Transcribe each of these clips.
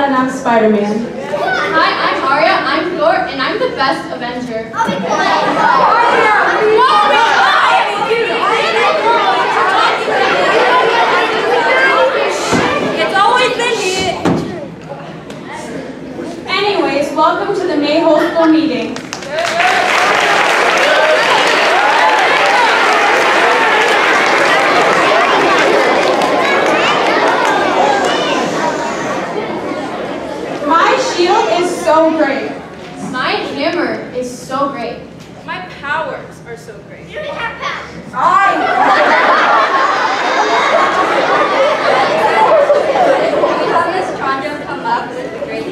Lana, and I'm Spider-Man. Hi, I'm Arya, I'm Thor, and I'm the best Avenger. It's always been here. Anyways, welcome to the May Whole School meeting. My shield is so great. My hammer is so great. My powers are so great. You don't have powers. We have Miss Chandra come up with the great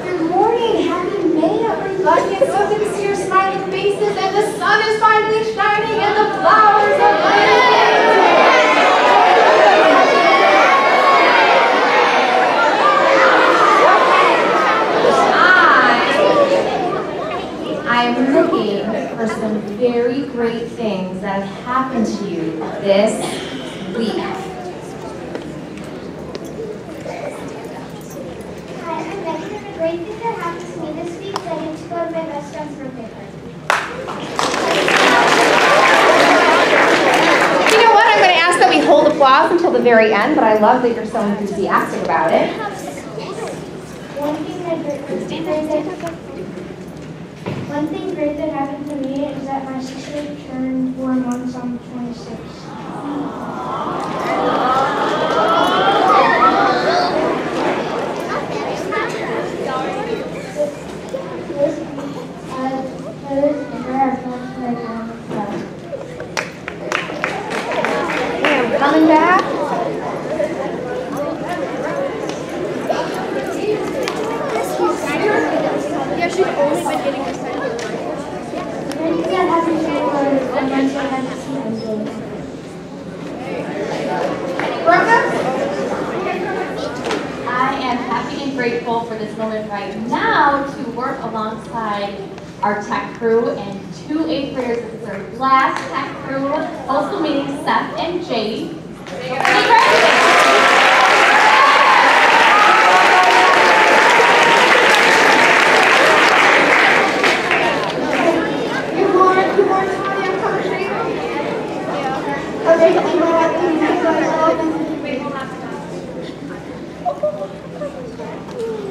Good morning. Happy May, everybody. It's so good to see your smiling faces, and the sun is finally shining, and the flowers are I'm looking for some very great things that have happened to you this week. Hi, I'm Becky, and a great thing that happened to me this week is I get to go to my best friend's birthday party. You know what? I'm going to ask that we hold applause until the very end, but I love that you're so enthusiastic about it. One thing great that happened to me is that my sister turned 4 months on the 26th. I'm coming back. Yeah, she's only been getting excited. I am happy and grateful for this moment right now to work alongside our tech crew and 2 8th graders. This is our last tech crew whole school meeting, Seth and Jade.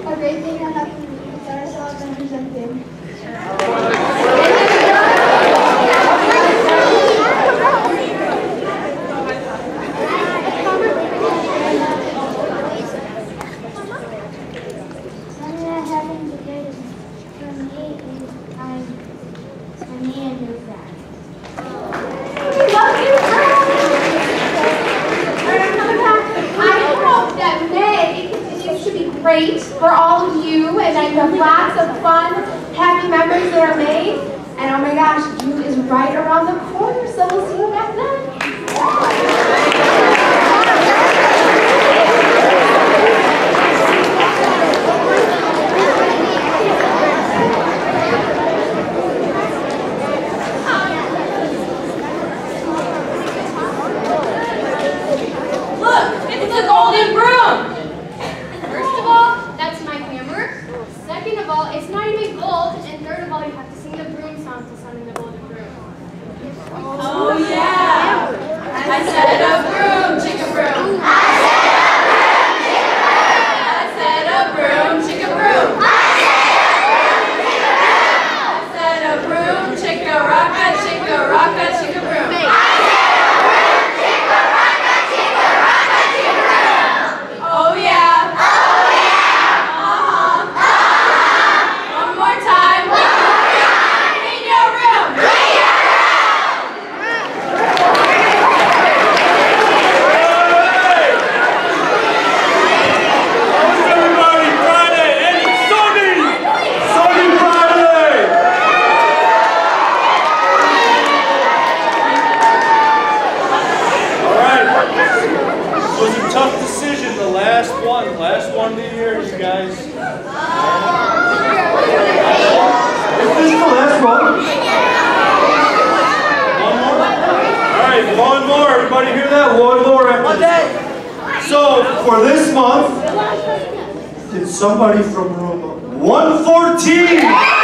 A great thing that happened to me is that I saw Avengers Endgame. Something that happened because for me is I'm me and your friend. I hope that May continues to be great for all of you, and that you have lots of fun, happy memories that are made. And oh my gosh, June is right around the corner, so we'll see you back then. Look, it's the golden broom. First of all, that's my hammer. Second of all, it's not even gold. And third of all, you have to sing the broom song to summon the golden broom. Oh yeah. I said Last one of the year, you guys. Is this the last one? One more? All right, one more. Everybody hear that? One more after this. So, for this month, did somebody from room 114?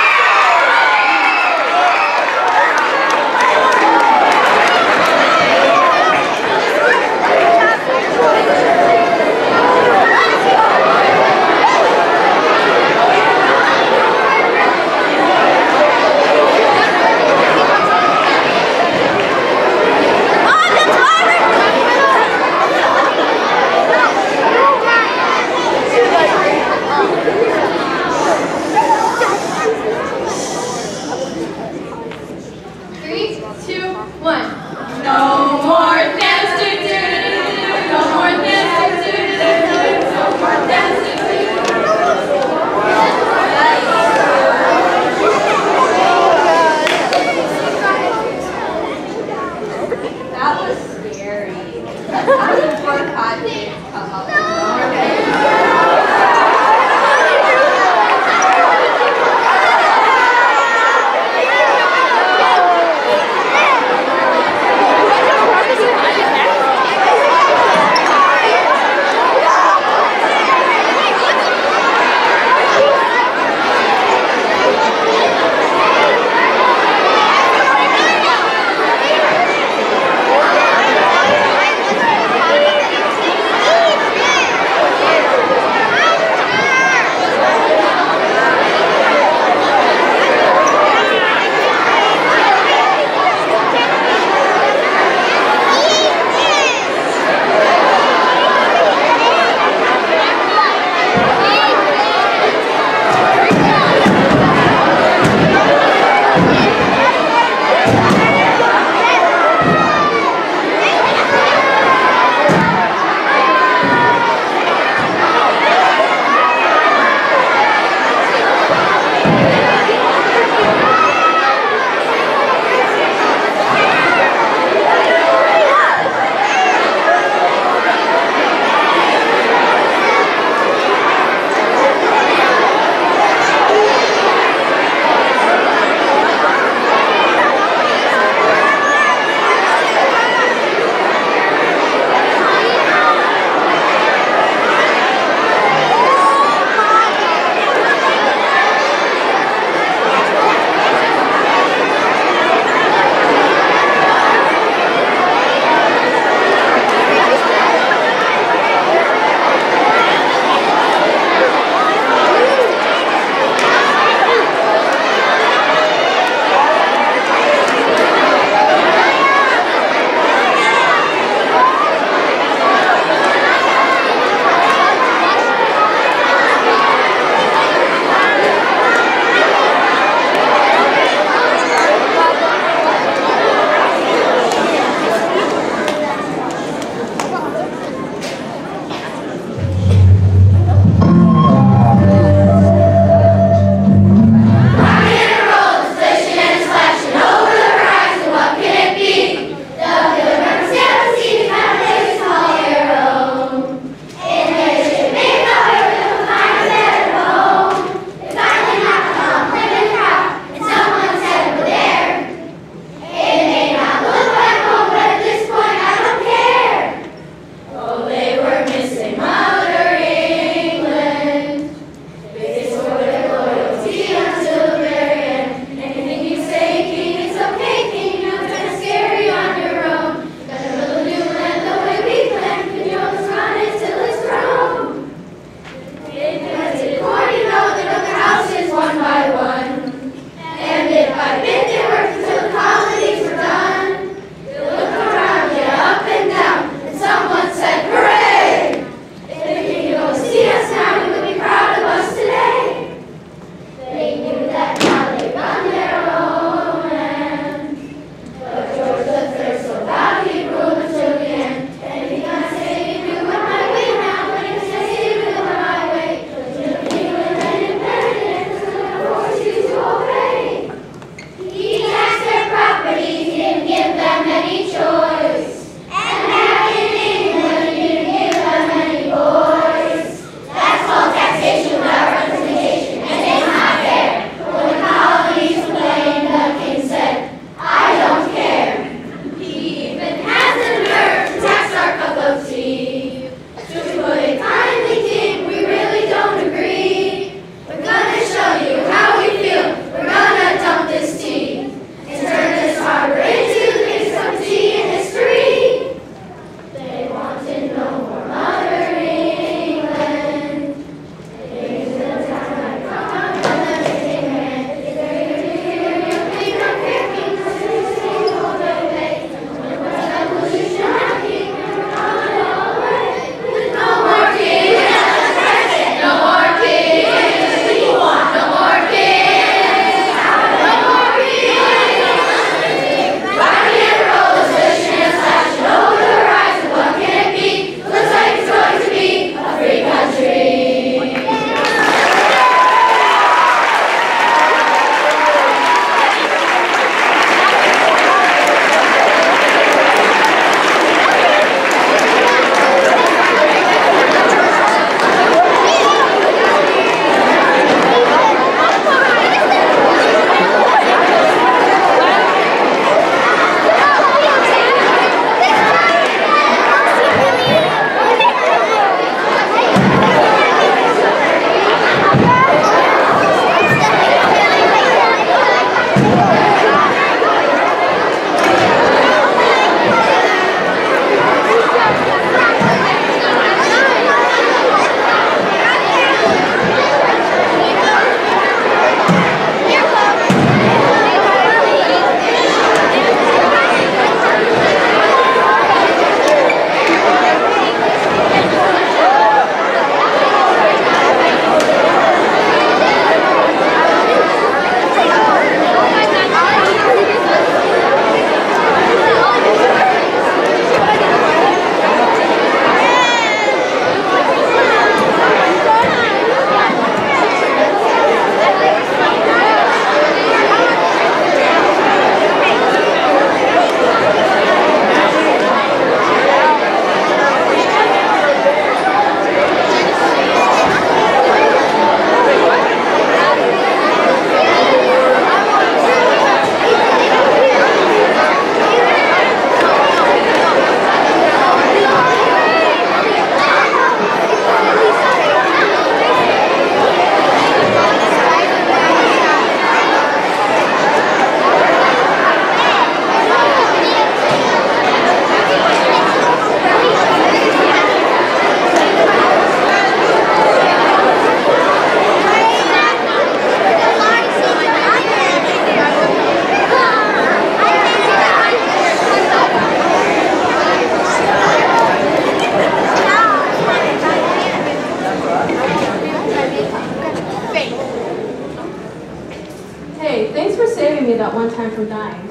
one time from dying.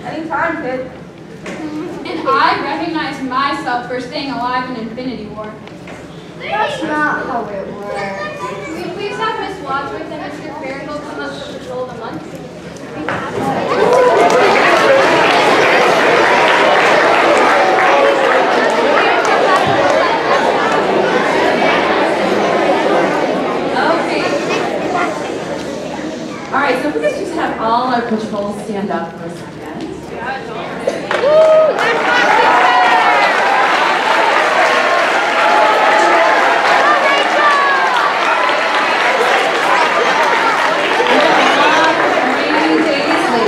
Anytime, kid. And I recognize myself for staying alive in Infinity War. That's not how it works. Can we please have Miss Wadsworth and Mr. Fairhill come up for Patrol of the Month? All right, so we could just have all our patrols stand up for a second.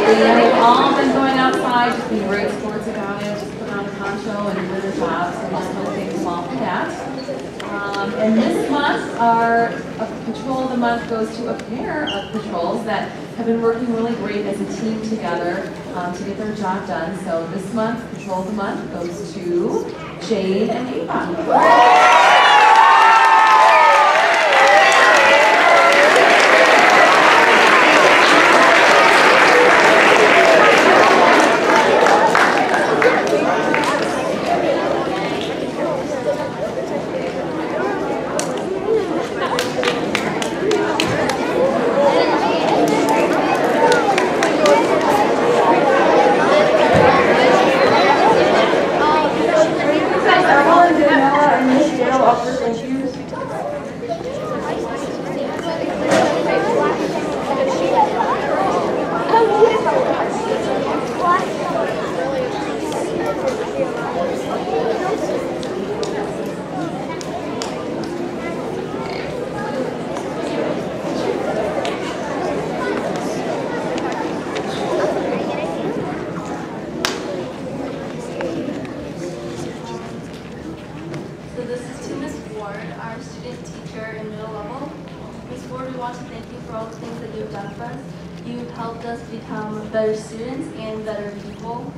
We've all been going outside, just being great sports about it, just putting on a poncho and doing their jobs, and just want to thank them all for that. And this month, our Patrol of the Month goes to a pair of patrols that have been working really great as a team together to get their job done. So this month, Patrol of the Month goes to Jade and Ava. Better students and better people.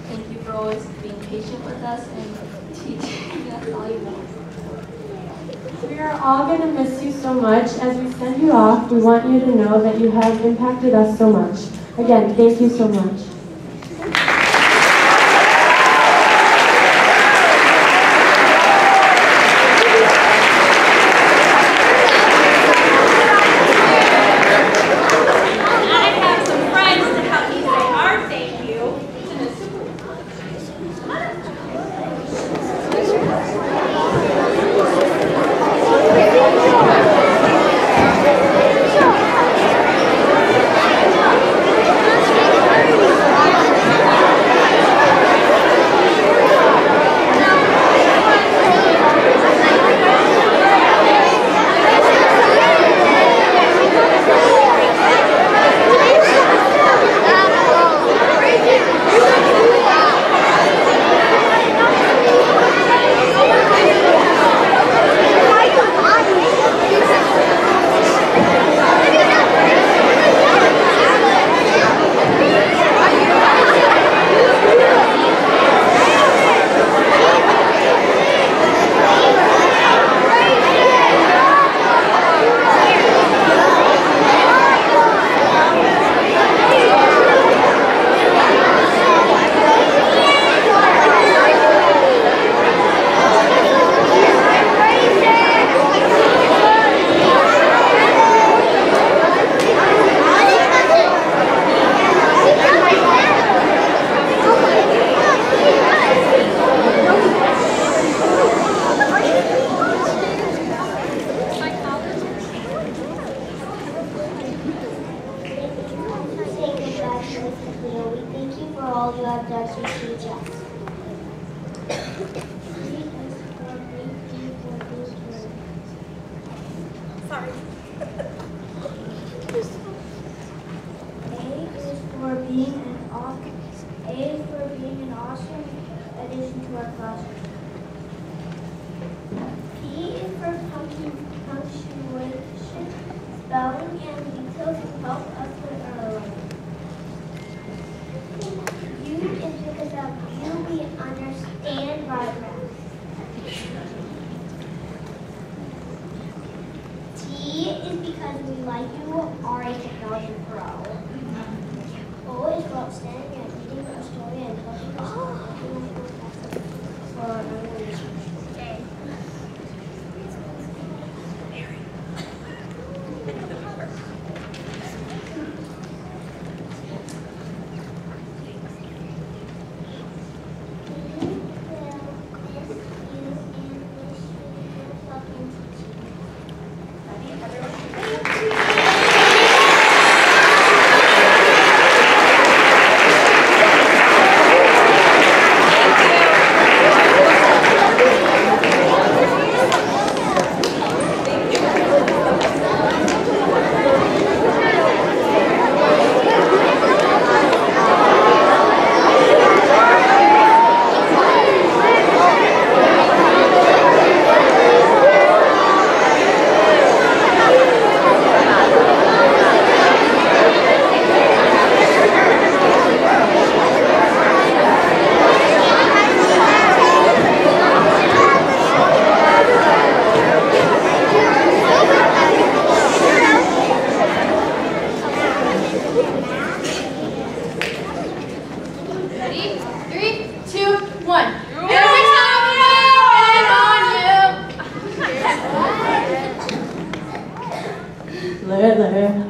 Thank you for always being patient with us and teaching us all you know. We are all going to miss you so much. As we send you off, we want you to know that you have impacted us so much. Again, thank you so much.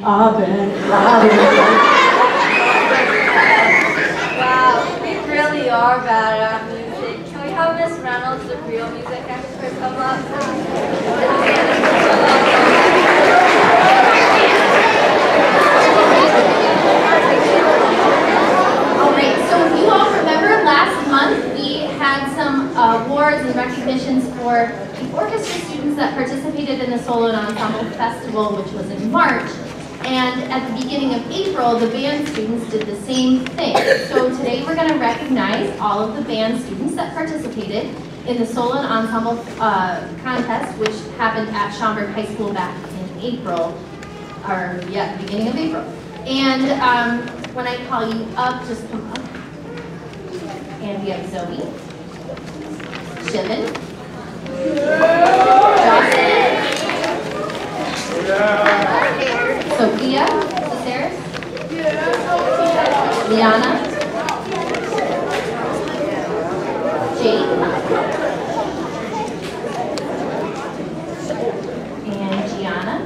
oven. Wow, we really are bad at music. Can we have Miss Reynolds, the real music expert, come up? Alright, so if you all remember last month we had some awards and recognitions for the orchestra students that participated in the Solo and Ensemble Festival, which was in March. And at the beginning of April, the band students did the same thing. So today we're going to recognize all of the band students that participated in the Solo and Ensemble contest, which happened at Schaumburg High School back in April, or yeah, the beginning of April. And when I call you up, just come up. And we have Zoe, Shivan, Jocelyn, Sophia, Caceres, Liana, Jade, and Gianna.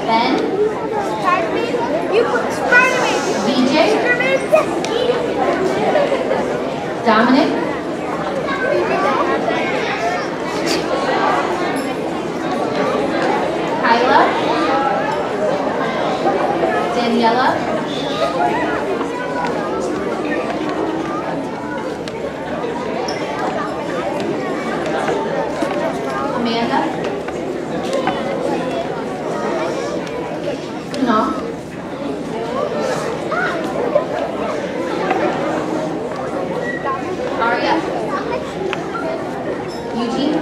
Ben, VJ, Dominic, Kyla, Daniela, Amanda, no. Aria, Eugene,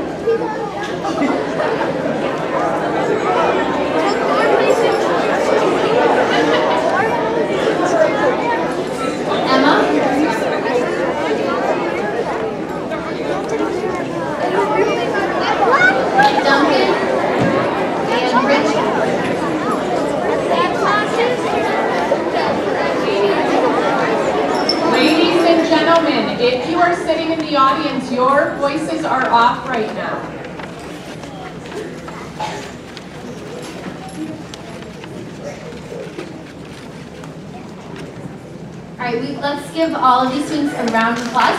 Emma, Duncan, and Rich. Ladies and gentlemen, if you are sitting in the audience, your voices are off right now. All right, let's give all of these students a round of applause.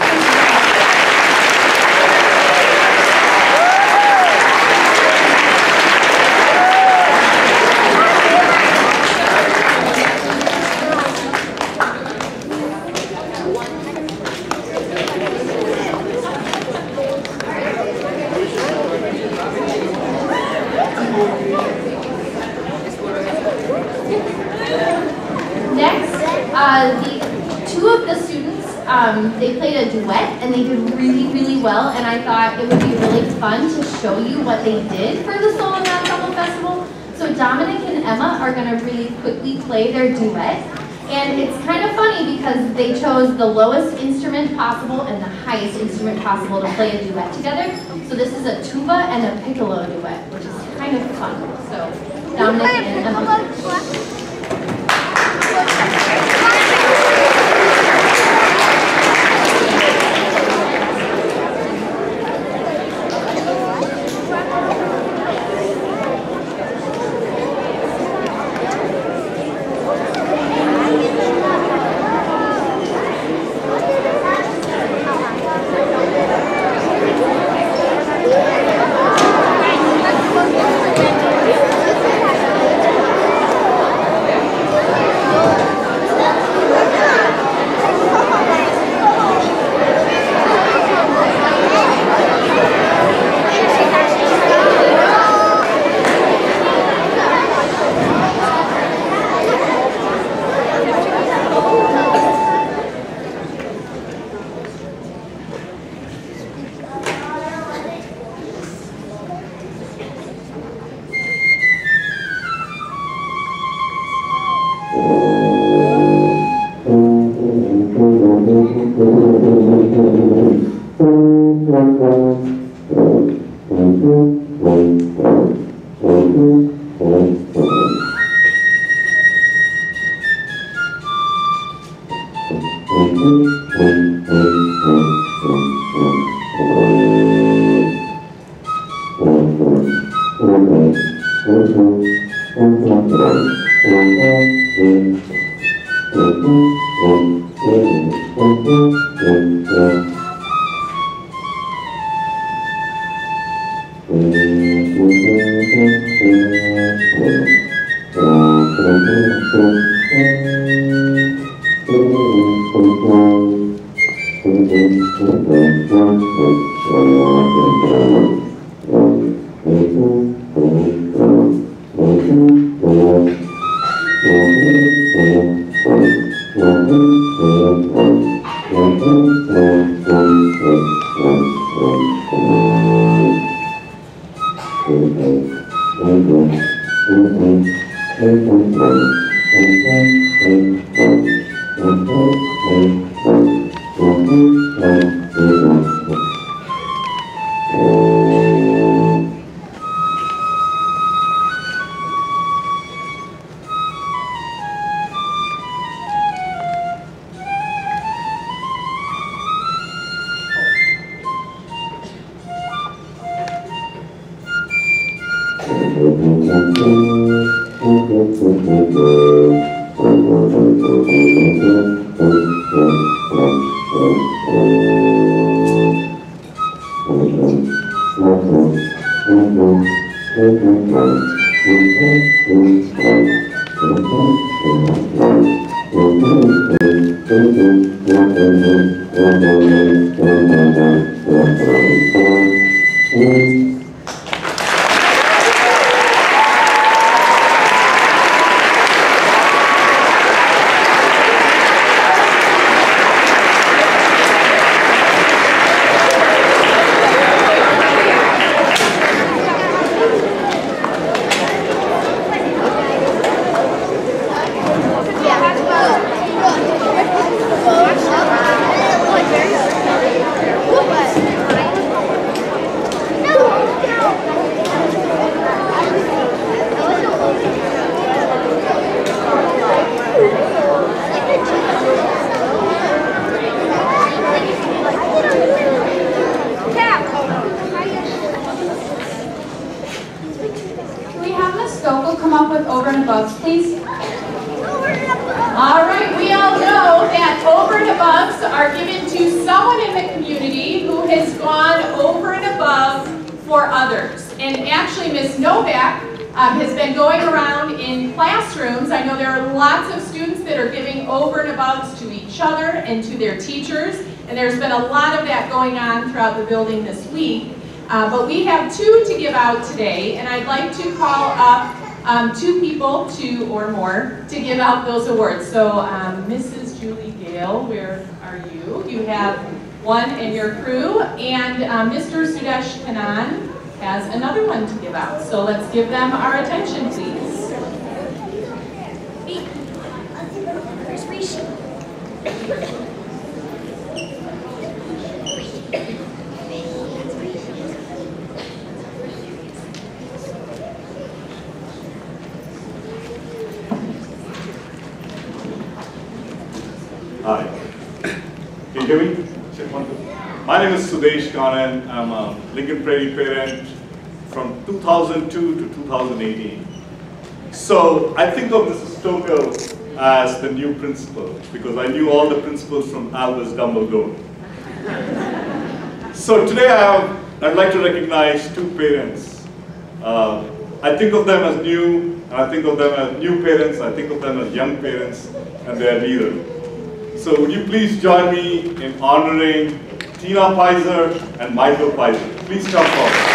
Next, two of the students, they played a duet and they did really, really well, and I thought it would be really fun to show you what they did for the Solo and Ensemble Festival. So Dominic and Emma are going to really quickly play their duet, and it's kind of funny because they chose the lowest instrument possible and the highest instrument possible to play a duet together. So this is a tuba and a piccolo duet, which is kind of fun. So Dominic and Emma. Building this week, but we have two to give out today, and I'd like to call up two people, two or more, to give out those awards. So Mrs. Julie Gale, where are you? You have one in your crew, and Mr. Sudesh Kanan has another one to give out. So let's give them our attention, please. Hi. Can you hear me? Check 1, 2. My name is Sudesh Kanan. I'm a Lincoln Prairie parent from 2002 to 2018. So I think of Mrs. Stoker as the new principal because I knew all the principals from Albus Dumbledore. So today I'd like to recognize two parents. I think of them as new, and I think of them as new parents, I think of them as young parents, and their leader. So would you please join me in honoring Tina Pizer and Michael Pizer. Please come forward.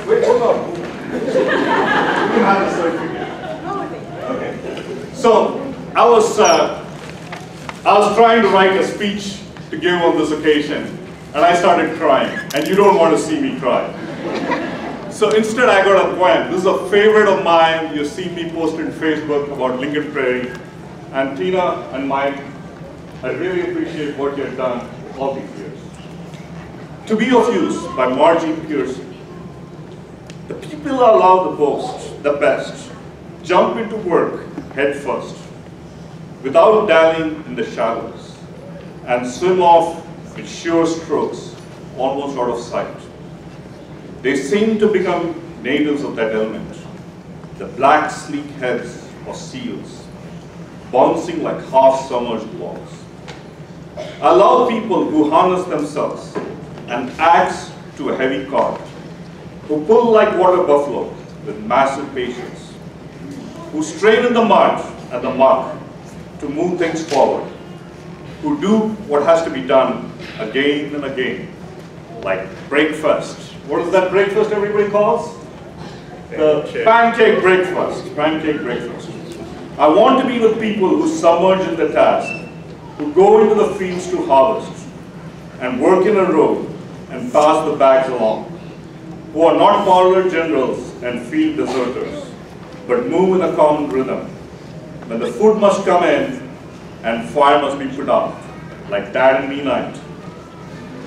Wait, hold on. You can have this right. Okay. So I was trying to write a speech to give on this occasion, and I started crying. And you don't want to see me cry. So instead, I got a poem. This is a favorite of mine. You've seen me post on Facebook about Lincoln Prairie. And Tina and Mike, I really appreciate what you've done all these years. To be of use by Margie Pearson. The people are allowed the best, jump into work head first, without dallying in the shallows, and swim off with sure strokes, almost out of sight. They seem to become natives of that element, the black sleek heads of seals, bouncing like half-submerged logs. I love people who harness themselves and axe to a heavy cart, who pull like water buffalo with massive patience, who strain in the mud and the muck to move things forward, who do what has to be done again and again, like breakfast. What is that breakfast everybody calls? The pancake breakfast, pancake breakfast. I want to be with people who submerge in the task, who go into the fields to harvest, and work in a row and pass the bags along, who are not parlor generals and field deserters, but move in a common rhythm. When the food must come in and fire must be put out, like Dad and me night.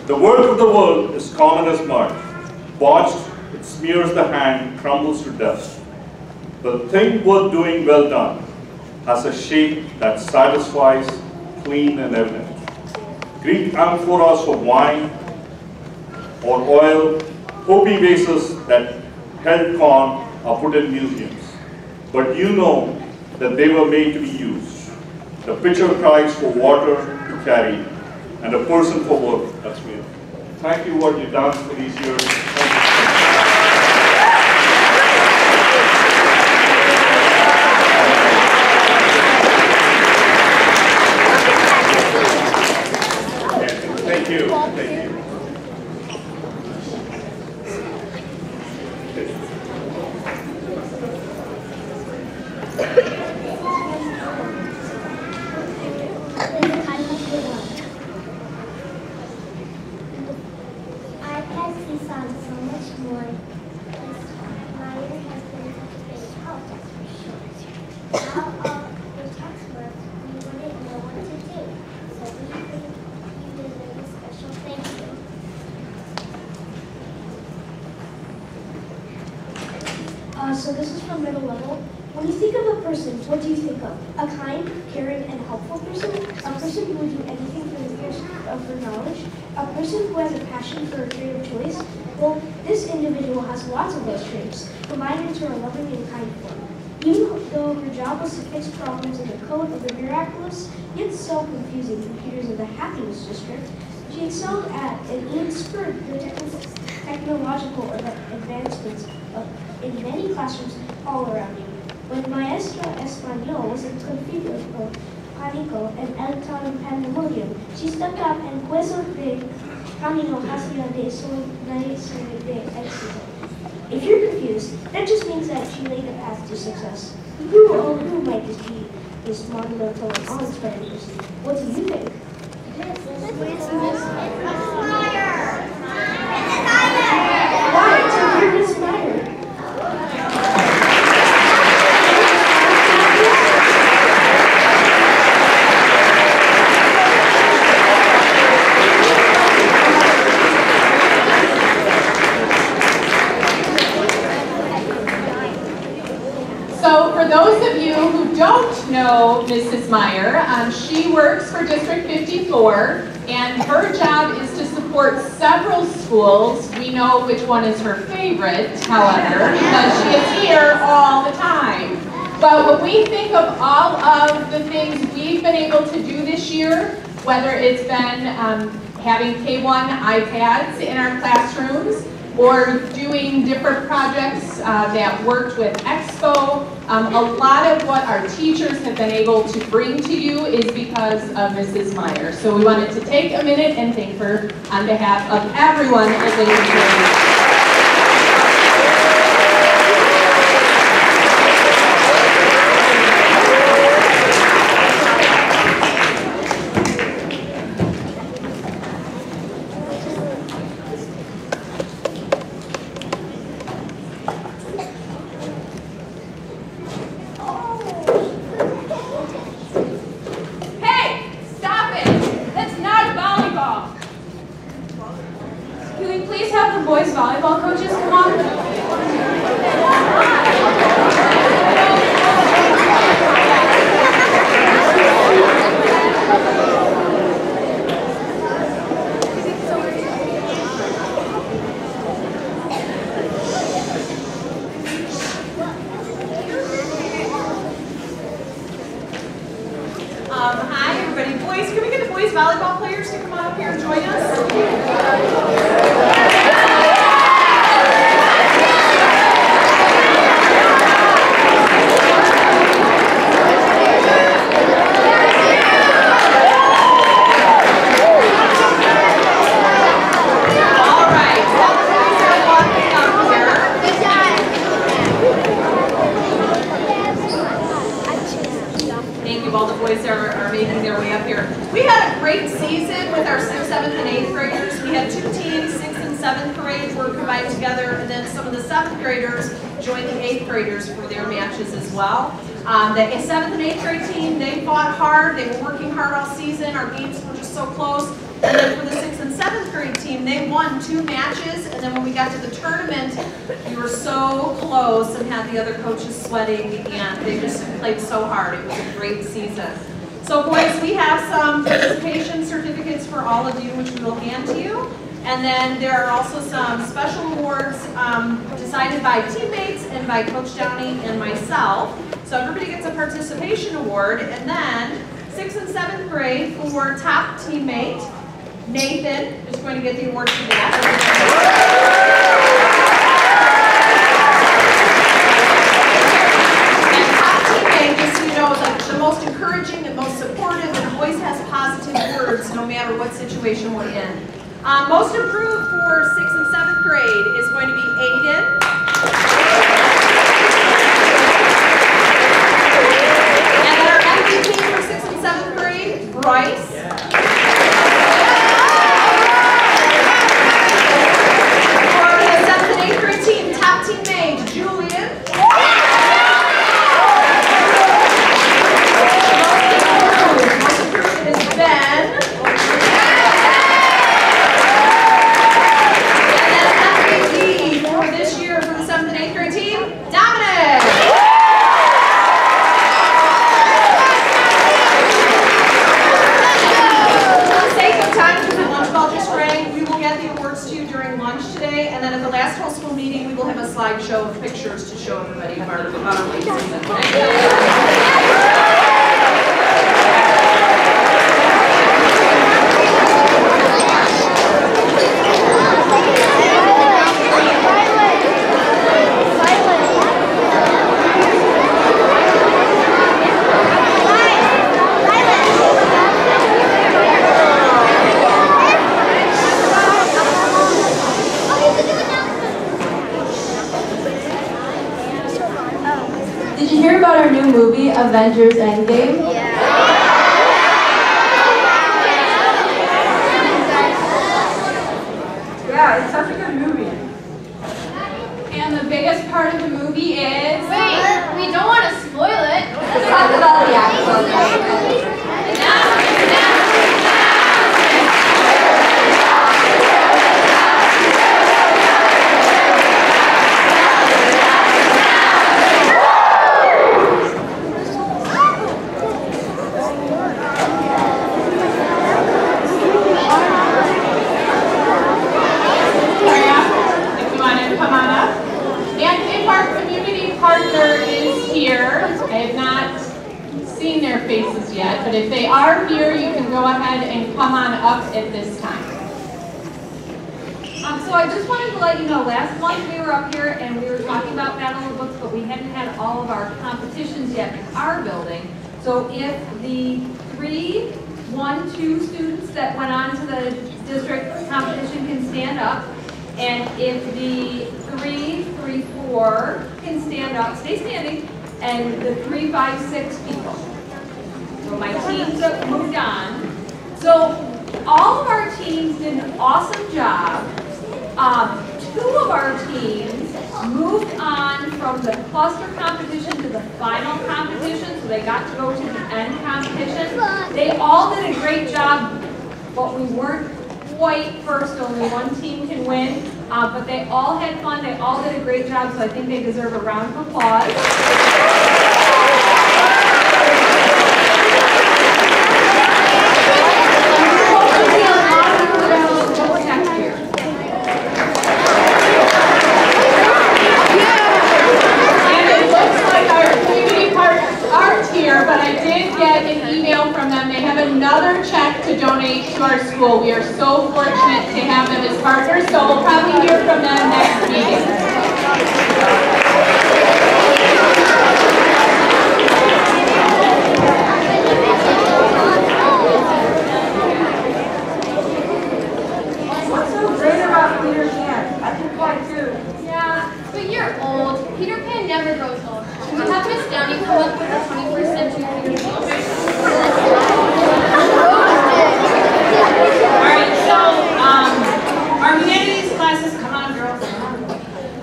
The work of the world is common as mud. Botched, it smears the hand, crumbles to dust. But the thing worth doing well done has a shape that satisfies, clean and evident. Greek amphoras for wine or oil, Hopi vases that held corn are put in museums. But you know that they were made to be used. The pitcher cries for water to carry, and a person for work. That's me. Thank you what you've done for these years. Thank you. Thank you. So this is from middle level. When you think of a person, what do you think of? A kind, caring, and helpful person? A person who would do anything for the thirst for knowledge? A person who has a passion for a creative choice? Well, this individual has lots of those traits, combined into a loving and kind form. Even though her job was to fix problems in the code of the miraculous, yet so confusing computers of the happiness district, she excelled at and even spurred the technological advancements in many classrooms all around you. When Maestra Español was configured for pánico and el pandemonium, she stepped up and puso de camino hacia de éxito. If you're confused, that just means that she laid the path to success. Who might this be, this monumental and awe-inspiring person? What do you think? Right, you're Miss Meyer. So for those of you who don't know Mrs. Meyer, she works for District 54, and her job is to support several schools. We know which one is her favorite, however, because she is here all the time. But when we think of all of the things we've been able to do this year, whether it's been having K1 iPads in our classrooms, or doing different projects that worked with Expo. A lot of what our teachers have been able to bring to you is because of Mrs. Meyer. So we wanted to take a minute and thank her on behalf of everyone at Lincoln. please have the boys volleyball coaches come up? Hi, everybody. Boys, can we get the boys volleyball players to come on up here and join us? All right. All the boys are walking up here. Thank you. All the boys are making their way up here. We had a great season with our 6th, 7th, and 8th graders. We had 2 teams, 6th and 7th grade were combined together, and then some of the 7th graders joined the 8th graders for their matches as well. The 7th and 8th grade team, they fought hard. They were working hard all season. Our games were just so close. And then for the 6th and 7th grade team, they won 2 matches, and then when we got to the tournament, we were so close and had the other coaches sweating, and they just played so hard. It was a great season. So boys, we have some participation certificates for all of you, which we will hand to you. And then there are also some special awards decided by teammates and by Coach Downey and myself. So everybody gets a participation award, and then 6th and 7th grade for top teammate, Nathan is going to get the award for that. And top teammate, just so you know, is like the most encouraging and most supportive and always has positive words no matter what situation we're in. Most improved for 6th and 7th grade is going to be Aiden. And then our MVP for 6th and 7th grade, Bryce. For the 7th and 8th grade team, top teammate, Julian. Most improved is Ben. This year for the 7th and 8th grade team, Dominic! For the sake of time, because the lunch bell just rang, we will get the awards to you during lunch today, and then at the last whole school meeting, we will have a slideshow of pictures to show everybody about our late season. Did you hear about our new movie, Avengers Endgame? Yeah, it's such a good movie. And the biggest part of the movie is... Wait, we don't want to spoil it. Let's talk about the actual movie. Faces yet, but if they are here, you can go ahead and come on up at this time. So I just wanted to let you know, last month we were up here and we were talking about Battle of the Books, but we hadn't had all of our competitions yet in our building. So if the 3, 1, 2 students that went on to the district competition can stand up, and if the 3, 3, 4 can stand up, stay standing, and the 3, 5, 6 people. So my teams have moved on. So all of our teams did an awesome job. 2 of our teams moved on from the cluster competition to the final competition, so they got to go to the end competition. They all did a great job, but we weren't quite first. Only one team can win. But they all had fun. They all did a great job, so I think they deserve a round of applause. But I did get an email from them. They have another check to donate to our school. We are so fortunate to have them as partners, so we'll probably hear from them next meeting. What's so great about Peter Pan? I can fly too. Yeah, but you're old. Peter Pan never grows old. Can we have Miss Downey come up with a 21st century Peter Pan? Alright, so our humanities classes, come on girls.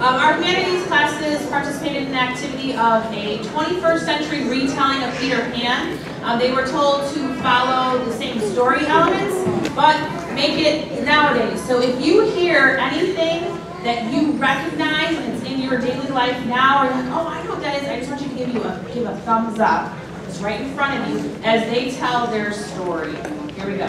Our humanities classes participated in the activity of a 21st century retelling of Peter Pan. They were told to follow the same story elements, but make it nowadays. So if you hear anything that you recognize and it's in your daily life now, or you're like, oh, I know what that is, I just want you to give a thumbs up. It's right in front of you as they tell their story. Here we go.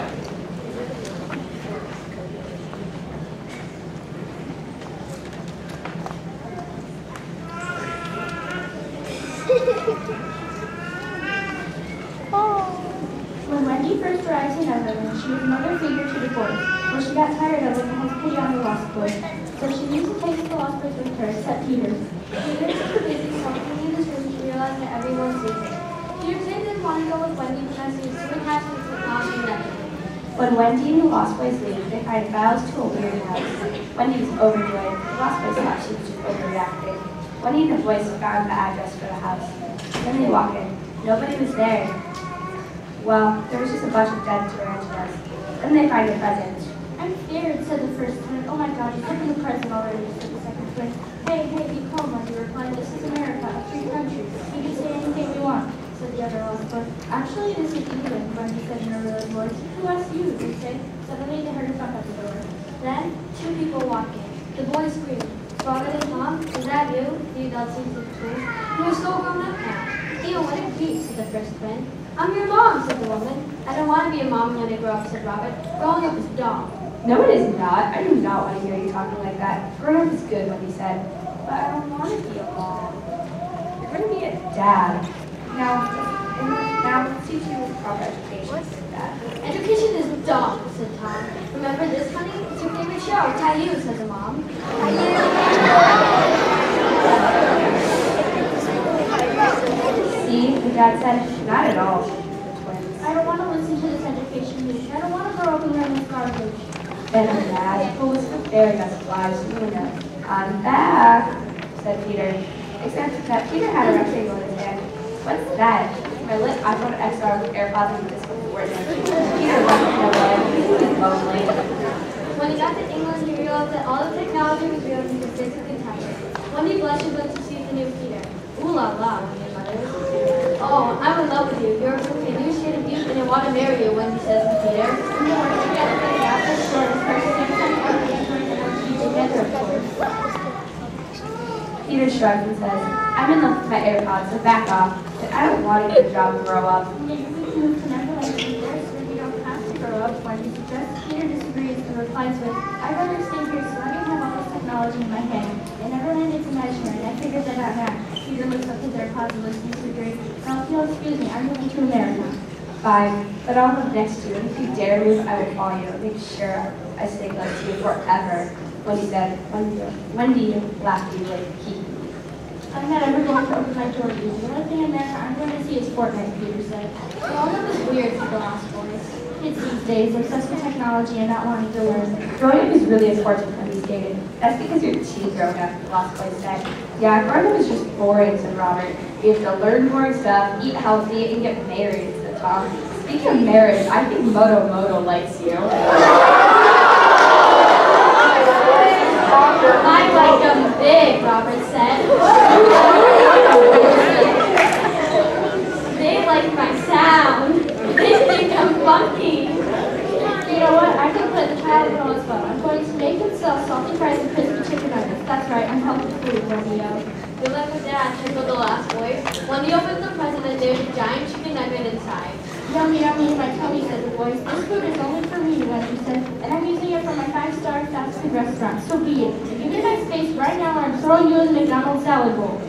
When Wendy first arrived in Neverland, she was another figure to the boys, where she got tired of looking as pretty on the Lost Boys, so she used to take the Lost Boys with her, except Peter. Peter was too busy talking in his room to realize that everyone was sleeping. Peter didn't want to go with Wendy because he was too attached to technology and Neverland. When Wendy and the Lost Boys leave, they find Giles to a weird house. Wendy was overjoyed. The Lost Boys thought she was just overreacting. Wendy and the boys found the address for the house. Then they walk in. Nobody was there. Well, there was just a bunch of dead tarantulas. Then they find a present. I'm scared, said the first twin. Oh my god, you took the present already, said the second twin. Hey, be calm, Wendy replied. This is America, a free country. We can say anything we want, said the other Lost Boy. Actually, this is England, Wendy said in a really voice. Who asked you, they say. Suddenly they heard a thump at the door. Then, two people walk in. The boy screamed. Robert and Mom, is that you? The adult seems to be You're so grown up now. Ew, what a creep, said the first twin. I'm your mom, said the woman. I don't want to be a mom when I grow up, said Robert. Growing up is dumb. No, it is not. I do not want to hear you talking like that. Growing up is good, Wendy said. But I don't want to be a mom. You're going to be a dad. Now, let's teach you proper education, said Dad. Education is dumb, said Tom. Remember this, honey? It's your favorite show, Caillou, said the mom. See, the dad said, not at all, the twins. I don't want to listen to this education news. I don't want to grow up and learn this garbage. Then the dad pulled his fairy dust flies from the window. I'm back, said Peter. Except that Peter had a rectangle in his hand. What's that? My lit iPhone XR with AirPods and disc before it. Peter left no way. He was lonely. When he got to England, he realized that all the technology was real and physically touched. Wendy blushed and went to see the new Peter. Ooh la la, Wendy muttered. Oh, I'm in love with you. You're a new shade of youth and I want to marry you, Wendy says to Peter. And they work together for the after short of first together, of course. Peter shrugs and says, I'm in love with my AirPods, so back off. But I don't want to get a job and grow up. Maybe we can move to Neverland Peter, so that you don't have to grow up, Wendy suggests. Peter disagrees and replies with, I'd rather stay here so I don't have all this technology in my hand. In Neverland it's imaginary, and I figured that out now. Peter looks up his AirPods and listens to the drink. Now, if you'll excuse me, I'm moving to America. Fine, but I'll live next to you, and if you dare move, I will follow you. Make sure I stay close to you forever. Wendy said, Wendy laughed easily. I'm not ever going to open my door to you. The only thing in there I'm going to see is Fortnite, Peter said. Growing up is weird for the Lost Boys. Kids these days obsessed with technology and not wanting to learn. Growing up is really important, Wendy stated. That's because you're too grown up, the Lost Boys said. Yeah, growing up is just boring, said Robert. You have to learn more stuff, eat healthy, and get married, said Tom. Speaking of marriage, I think Moto likes you. I like them big, Robert said. They like my sound. They think I'm funky. You know what? I could put the child yummy in my tummy, said the voice. This food is only for me, Wendy said, and I'm using it for my 5-star fast food restaurant. So be it. Give me my space right now or I'm throwing you in the McDonald's salad bowl.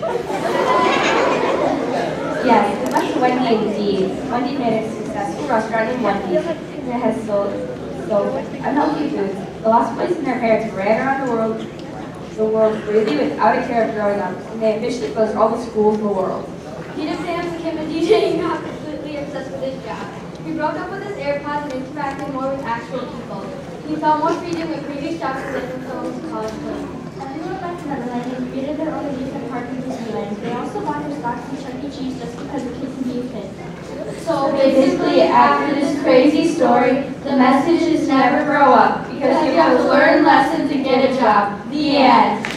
Yes, it was Wendy indeed. Wendy made a successful restaurant in Wendy's that has sold unhealthy foods. The lost place in their parents ran around the world freely without a care of growing up, and they officially closed all the schools in the world. Peter Pan became a DJ and got completely obsessed with his job. He broke up with his AirPods and interacted more with actual people. He felt more freedom with previous jobs and different films and college films. As we went back to Neverland, they created their own amusement park in Disneyland. They also bought their stocks from Chuck E. Cheese just because the kids can be a kid. So basically, after this crazy story, the message is never grow up, because you have to learn lessons and get a job. The end.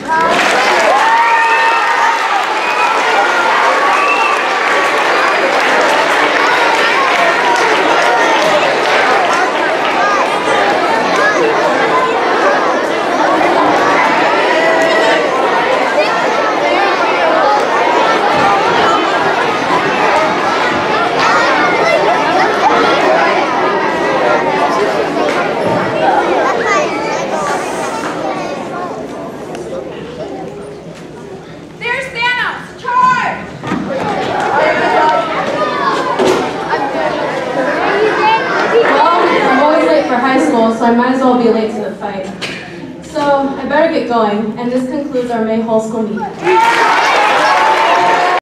So I might as well be late to the fight. So I better get going, and this concludes our May whole school meeting.